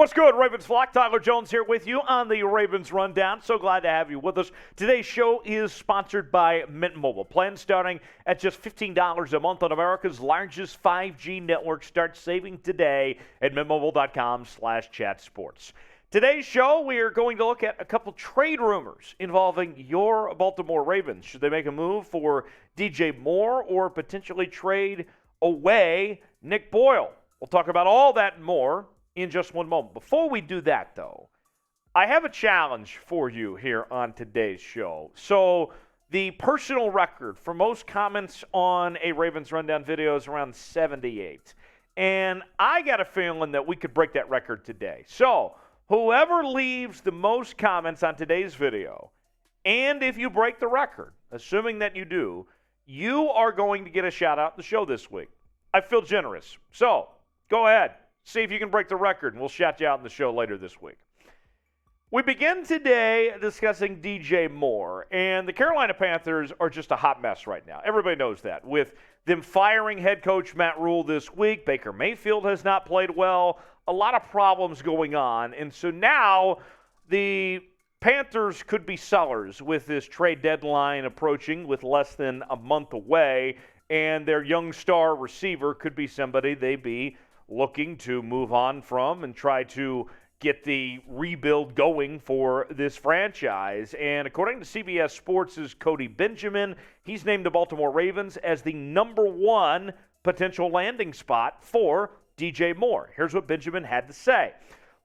What's good, Ravens flock? Tyler Jones here with you on the Ravens Rundown. So glad to have you with us. Today's show is sponsored by Mint Mobile. Plans starting at just $15 a month on America's largest 5G network. Start saving today at mintmobile.com/chatsports. Today's show, we are going to look at a couple trade rumors involving your Baltimore Ravens. Should they make a move for DJ Moore or potentially trade away Nick Boyle? We'll talk about all that and more in just one moment. Before we do that, though, I have a challenge for you here on today's show. So the personal record for most comments on a Ravens Rundown video is around 78. And I got a feeling that we could break that record today. So whoever leaves the most comments on today's video, and if you break the record, assuming that you do, you are going to get a shout-out in the show this week. I feel generous. So go ahead. See if you can break the record, and we'll shout you out in the show later this week. We begin today discussing DJ Moore, and the Carolina Panthers are just a hot mess right now. Everybody knows that. With them firing head coach Matt Rule this week, Baker Mayfield has not played well, a lot of problems going on, and so now the Panthers could be sellers with this trade deadline approaching with less than a month away, and their young star receiver could be somebody they'd be looking to move on from and try to get the rebuild going for this franchise. And according to CBS Sports' Cody Benjamin, he's named the Baltimore Ravens as the number one potential landing spot for DJ Moore. Here's what Benjamin had to say.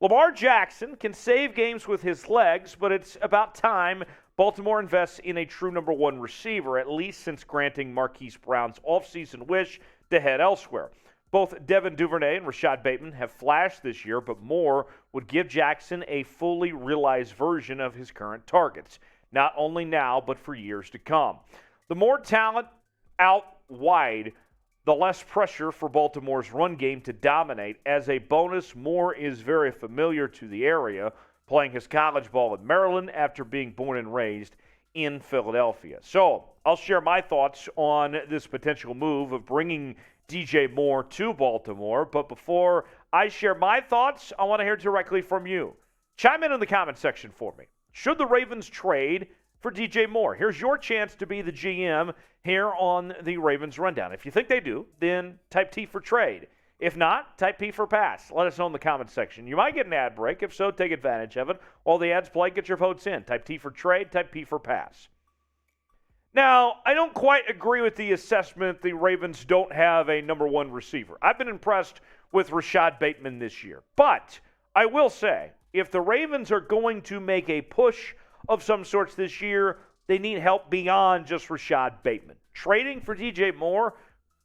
Lamar Jackson can save games with his legs, but it's about time Baltimore invests in a true number one receiver, at least since granting Marquise Brown's offseason wish to head elsewhere. Both Devin, Duvernay, and Rashod Bateman have flashed this year, but Moore would give Jackson a fully realized version of his current targets, not only now, but for years to come. The more talent out wide, the less pressure for Baltimore's run game to dominate. As a bonus, Moore is very familiar to the area, playing his college ball in Maryland after being born and raised in Philadelphia. So I'll share my thoughts on this potential move of bringing DJ Moore to Baltimore. But before I share my thoughts, I want to hear directly from you. Chime in the comment section for me. Should the Ravens trade for DJ Moore? Here's your chance to be the GM here on the Ravens Rundown. If you think they do, then type T for trade. If not, type P for pass. Let us know in the comment section. You might get an ad break. If so, take advantage of it. While the ads play, get your votes in. Type T for trade, type P for pass. Now, I don't quite agree with the assessment the Ravens don't have a number one receiver. I've been impressed with Rashod Bateman this year. But I will say, if the Ravens are going to make a push of some sorts this year, they need help beyond just Rashod Bateman. Trading for DJ Moore,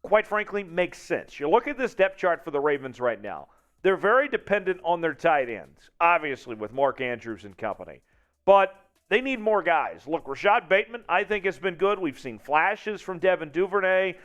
quite frankly, makes sense. You look at this depth chart for the Ravens right now. They're very dependent on their tight ends, obviously with Mark Andrews and company. But they need more guys. Look, Rashod Bateman, I think, has been good. We've seen flashes from Devin Duvernay.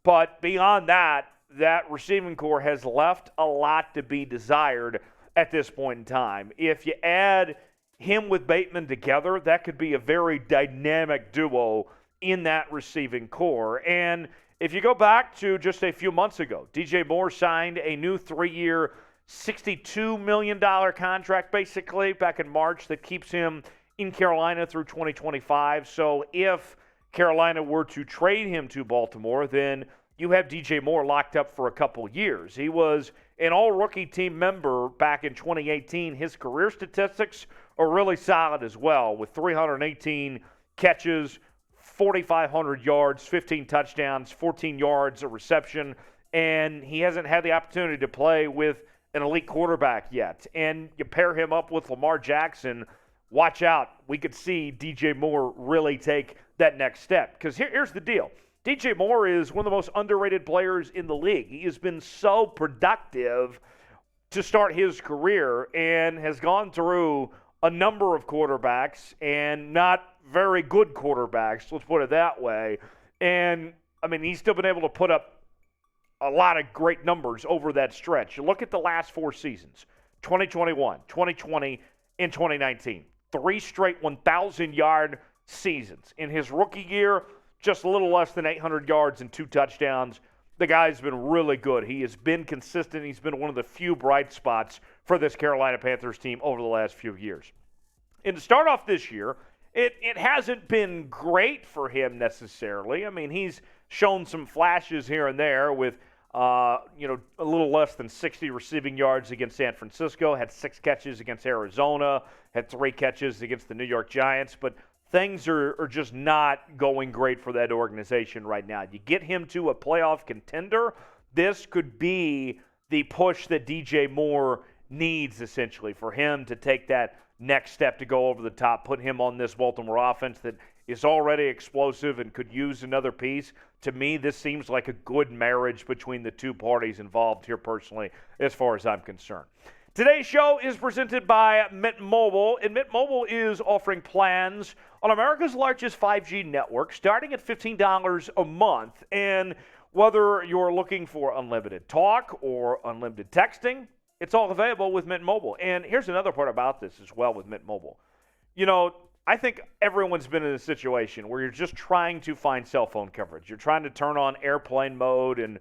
But beyond that, that receiving core has left a lot to be desired at this point in time. If you add him with Bateman together, that could be a very dynamic duo in that receiving core. And if you go back to just a few months ago, DJ Moore signed a new 3-year, $62 million contract, basically, back in March that keeps him in Carolina through 2025. So if Carolina were to trade him to Baltimore, then you have DJ Moore locked up for a couple years. He was an all-rookie team member back in 2018. His career statistics are really solid as well, with 318 catches, 4,500 yards, 15 touchdowns, 14 yards a reception, and he hasn't had the opportunity to play with an elite quarterback yet. And you pair him up with Lamar Jackson, watch out. We could see DJ Moore really take that next step. Because here's the deal. DJ Moore is one of the most underrated players in the league. He has been so productive to start his career and has gone through a number of quarterbacks and not very good quarterbacks, let's put it that way. And, I mean, he's still been able to put up a lot of great numbers over that stretch. You look at the last 4 seasons, 2021, 2020, and 2019. 3 straight 1,000-yard seasons. In his rookie year, just a little less than 800 yards and 2 touchdowns. the guy's been really good. He has been consistent. He's been one of the few bright spots for this Carolina Panthers team over the last few years. And to start off this year, it hasn't been great for him necessarily. I mean, he's shown some flashes here and there with, a little less than 60 receiving yards against San Francisco, had 6 catches against Arizona, had 3 catches against the New York Giants, but things are just not going great for that organization right now. You get him to a playoff contender, this could be the push that DJ Moore needs, essentially, for him to take that next step to go over the top, put him on this Baltimore offense that is already explosive and could use another piece. To me, this seems like a good marriage between the two parties involved here personally, as far as I'm concerned. Today's show is presented by Mint Mobile, and Mint Mobile is offering plans on America's largest 5G network starting at $15 a month. And whether you're looking for unlimited talk or unlimited texting, it's all available with Mint Mobile. And here's another part about this as well with Mint Mobile. I think everyone's been in a situation where you're just trying to find cell phone coverage. You're trying to turn on airplane mode and,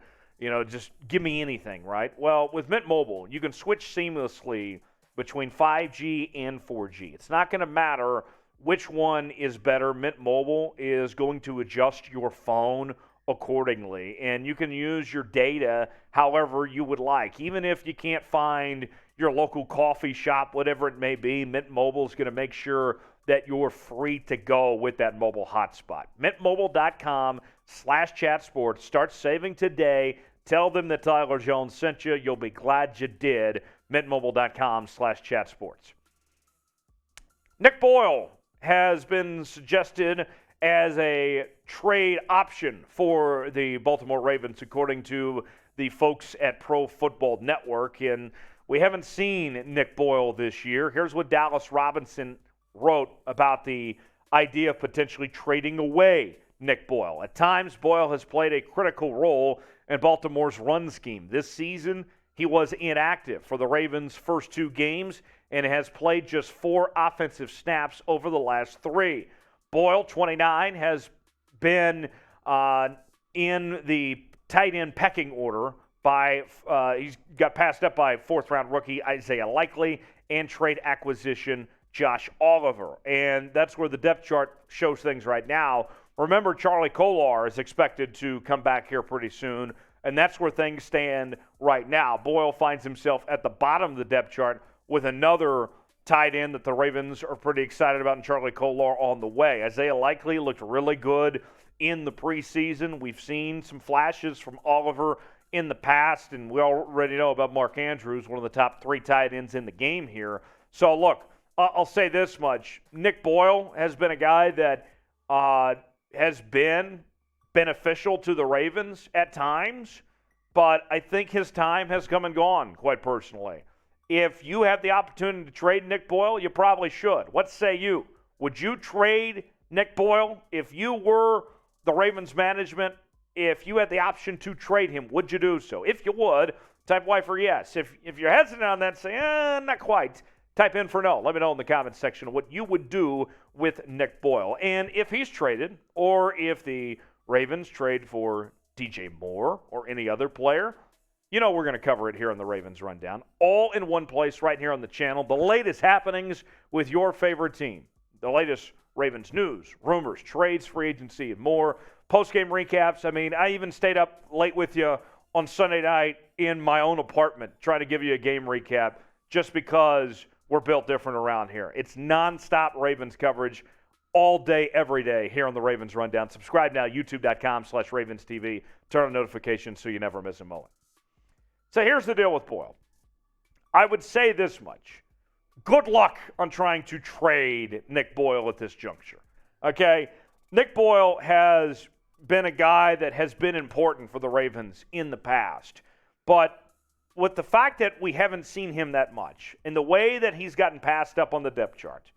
just give me anything, right? Well, with Mint Mobile, you can switch seamlessly between 5G and 4G. It's not going to matter which one is better. Mint Mobile is going to adjust your phone accordingly, and you can use your data however you would like. Even if you can't find your local coffee shop, whatever it may be, Mint Mobile is going to make sure that you're free to go with that mobile hotspot. MintMobile.com/chatsports. Start saving today. Tell them that Tyler Jones sent you. You'll be glad you did. MintMobile.com/chatsports. Nick Boyle has been suggested as a trade option for the Baltimore Ravens, according to the folks at Pro Football Network. And we haven't seen Nick Boyle this year. Here's what Dallas Robinson wrote about the idea of potentially trading away Nick Boyle. At times, Boyle has played a critical role in Baltimore's run scheme. This season, he was inactive for the Ravens' first 2 games and has played just 4 offensive snaps over the last 3. Boyle, 29, has been in the tight end pecking order by he's got passed up by 4th-round rookie Isaiah Likely and trade acquisition Josh Oliver. And that's where the depth chart shows things right now. Remember, Charlie Kolar is expected to come back here pretty soon, and that's where things stand right now. Boyle finds himself at the bottom of the depth chart with another tight end that the Ravens are pretty excited about, and Charlie Kolar on the way. Isaiah Likely looked really good in the preseason. We've seen some flashes from Oliver in the past, and we already know about Mark Andrews, one of the top 3 tight ends in the game here. So, look, I'll say this much. Nick Boyle has been a guy that has been beneficial to the Ravens at times, but I think his time has come and gone, quite personally. If you have the opportunity to trade Nick Boyle, you probably should. What say you? Would you trade Nick Boyle if you were the Ravens management? If you had the option to trade him, would you do so? If you would, type Y for yes. If you're hesitant on that, say, not quite. Type in for no. Let me know in the comments section what you would do with Nick Boyle. And if he's traded, or if the Ravens trade for DJ Moore or any other player, we're going to cover it here on the Ravens Rundown. All in one place right here on the channel. The latest happenings with your favorite team. The latest Ravens news, rumors, trades, free agency, and more. Post-game recaps. I mean, I even stayed up late with you on Sunday night in my own apartment trying to give you a game recap just because we're built different around here. It's nonstop Ravens coverage all day, every day here on the Ravens Rundown. Subscribe now, youtube.com/RavensTV. Turn on notifications so you never miss a moment. So here's the deal with Boyle. I would say this much. Good luck on trying to trade Nick Boyle at this juncture. Okay? Nick Boyle has been a guy that has been important for the Ravens in the past. But with the fact that we haven't seen him that much, and the way that he's gotten passed up on the depth chart,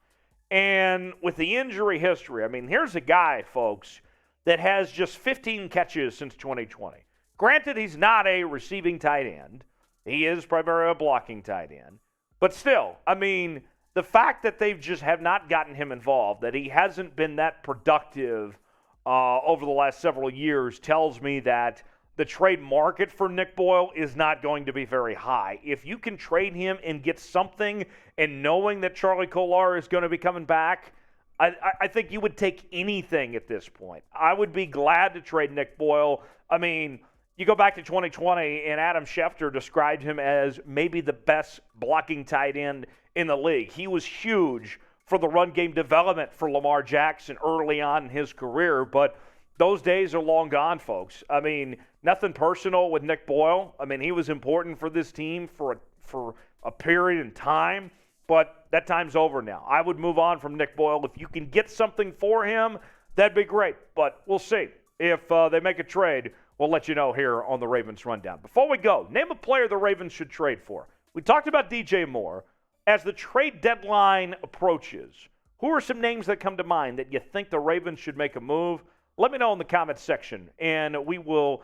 and with the injury history, I mean, here's a guy, folks, that has just 15 catches since 2020. Granted, he's not a receiving tight end. He is primarily a blocking tight end. But still, I mean, the fact that they just have not gotten him involved, that he hasn't been that productive over the last several years, tells me that the trade market for Nick Boyle is not going to be very high. If you can trade him and get something, and knowing that Charlie Kolar is going to be coming back, I think you would take anything at this point. I would be glad to trade Nick Boyle. I mean, you go back to 2020, and Adam Schefter described him as maybe the best blocking tight end in the league. He was huge for the run game development for Lamar Jackson early on in his career, but those days are long gone, folks. I mean, nothing personal with Nick Boyle. I mean, he was important for this team for a period in time, but that time's over now. I would move on from Nick Boyle. If you can get something for him, that'd be great, but we'll see. If they make a trade, we'll let you know here on the Ravens Rundown. Before we go, name a player the Ravens should trade for. We talked about DJ Moore. As the trade deadline approaches, who are some names that come to mind that you think the Ravens should make a move? Let me know in the comments section, and we will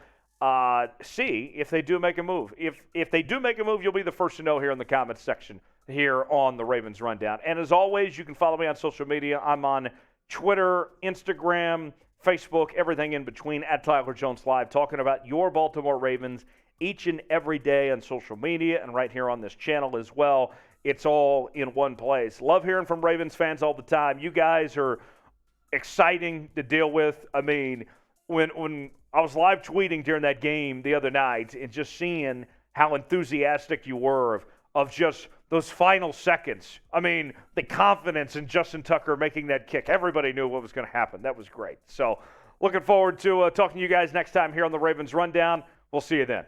see if they do make a move. If they do make a move, you'll be the first to know here in the comments section here on the Ravens Rundown. And as always, you can follow me on social media. I'm on Twitter, Instagram, Facebook, everything in between, at Tyler Jones Live, talking about your Baltimore Ravens each and every day on social media and right here on this channel as well. It's all in one place. Love hearing from Ravens fans all the time. You guys are exciting to deal with. I mean, when I was live tweeting during that game the other night and just seeing how enthusiastic you were of just those final seconds. I mean, the confidence in Justin Tucker making that kick. Everybody knew what was going to happen. That was great. So looking forward to talking to you guys next time here on the Ravens Rundown. We'll see you then.